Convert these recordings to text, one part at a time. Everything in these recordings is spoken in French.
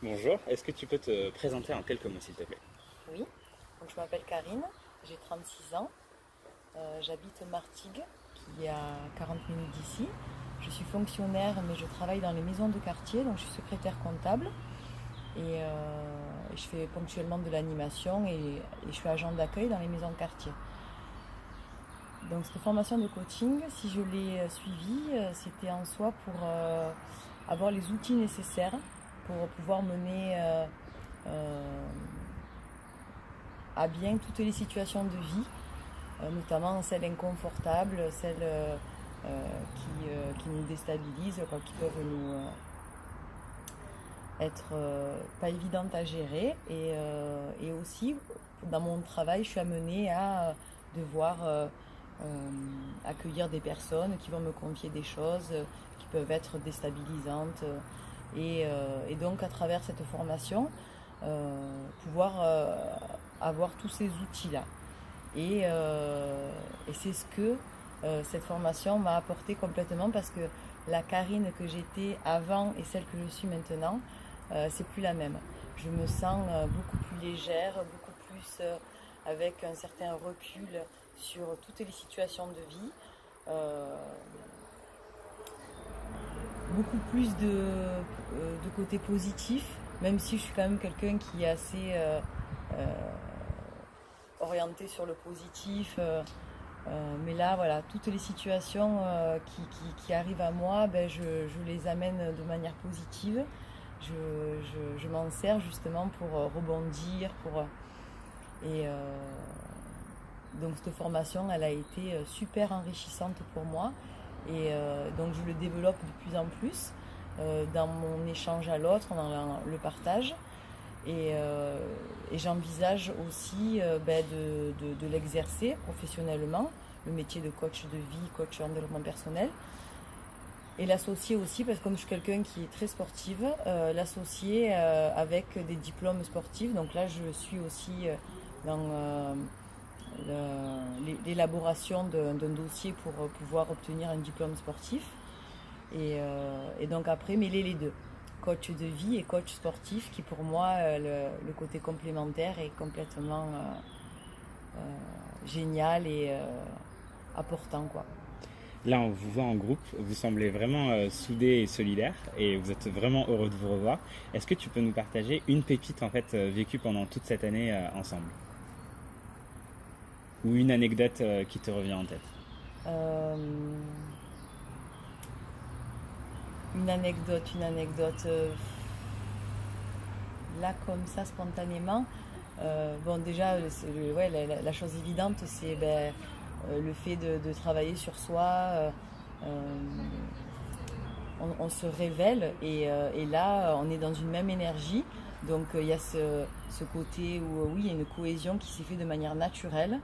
Bonjour, est-ce que tu peux te présenter en quelques mots s'il te plaît? Oui, donc je m'appelle Karine, j'ai 36 ans, j'habite Martigues, qui est à 40 minutes d'ici. Je suis fonctionnaire, mais je travaille dans les maisons de quartier, donc je suis secrétaire comptable et je fais ponctuellement de l'animation et je suis agent d'accueil dans les maisons de quartier. Donc cette formation de coaching, si je l'ai suivie, c'était en soi pour avoir les outils nécessaires pour pouvoir mener à bien toutes les situations de vie, notamment celles inconfortables, celles qui nous déstabilisent, quoi, qui peuvent nous être pas évidentes à gérer. Et aussi, dans mon travail, je suis amenée à devoir accueillir des personnes qui vont me confier des choses qui peuvent être déstabilisantes. Et donc, à travers cette formation, pouvoir avoir tous ces outils-là. Et c'est ce que cette formation m'a apporté complètement parce que la Karine que j'étais avant et celle que je suis maintenant, c'est plus la même. Je me sens beaucoup plus légère, beaucoup plus avec un certain recul sur toutes les situations de vie, beaucoup plus de côté positif, même si je suis quand même quelqu'un qui est assez orienté sur le positif. Mais là, voilà, toutes les situations qui arrivent à moi, ben, je les amène de manière positive. Je m'en sers justement pour rebondir. Et donc cette formation, elle a été super enrichissante pour moi. Et donc je le développe de plus en plus dans mon échange à l'autre, dans le partage. Et j'envisage aussi de l'exercer professionnellement, le métier de coach de vie, coach en développement personnel. Et l'associer aussi, parce que comme je suis quelqu'un qui est très sportive, l'associer avec des diplômes sportifs. Donc là, je suis aussi dans l'élaboration d'un dossier pour pouvoir obtenir un diplôme sportif. Et donc après, mêler les deux, coach de vie et coach sportif, qui pour moi, le côté complémentaire est complètement génial et apportant, quoi. Là, on vous voit en groupe, vous semblez vraiment soudés et solidaires et vous êtes vraiment heureux de vous revoir. Est-ce que tu peux nous partager une pépite en fait vécue pendant toute cette année ensemble? Ou une anecdote qui te revient en tête? Euh, une anecdote, là comme ça spontanément. Bon, déjà, ouais, la chose évidente, c'est le fait de travailler sur soi. On se révèle et là, on est dans une même énergie. Donc, il y a ce côté où, oui, il y a une cohésion qui s'est fait de manière naturelle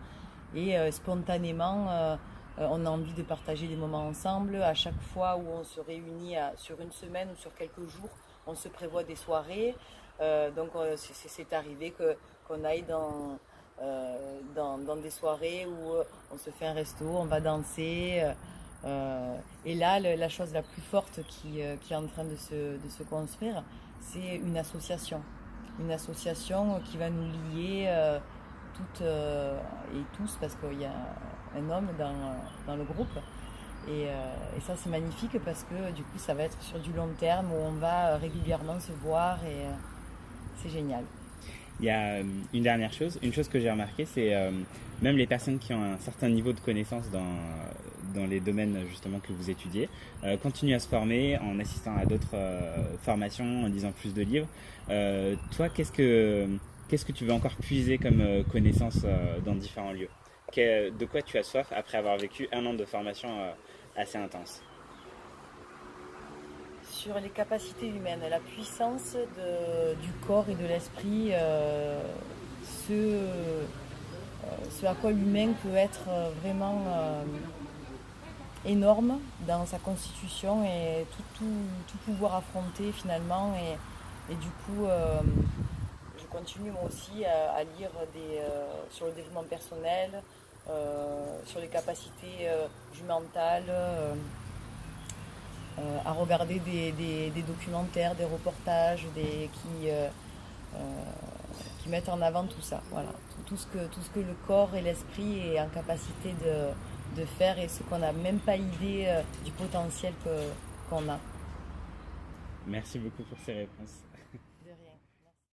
et spontanément. On a envie de partager des moments ensemble. À chaque fois où on se réunit sur une semaine ou sur quelques jours, on se prévoit des soirées. Donc c'est arrivé qu'on aille dans des soirées où on se fait un resto, on va danser. Et là, la chose la plus forte qui est en train de se construire, c'est une association. Une association qui va nous lier toutes et tous, parce qu'il y a un homme dans le groupe. Et ça, c'est magnifique parce que du coup, ça va être sur du long terme où on va régulièrement se voir et c'est génial. Il y a une dernière chose, une chose que j'ai remarqué, c'est même les personnes qui ont un certain niveau de connaissance dans les domaines justement que vous étudiez, continuent à se former en assistant à d'autres formations, en lisant plus de livres. Toi, qu'est-ce que tu veux encore puiser comme connaissances dans différents lieux? De quoi tu as soif après avoir vécu un an de formation assez intense? Sur les capacités humaines, la puissance du corps et de l'esprit, ce à quoi l'humain peut être vraiment énorme dans sa constitution et tout pouvoir affronter finalement. Et du coup, je continue moi aussi à lire sur le développement personnel, sur les capacités du mental. à regarder des documentaires, des reportages qui mettent en avant tout ça. Voilà. Tout ce que le corps et l'esprit est en capacité de faire et ce qu'on n'a même pas idée du potentiel qu'on a. Merci beaucoup pour ces réponses.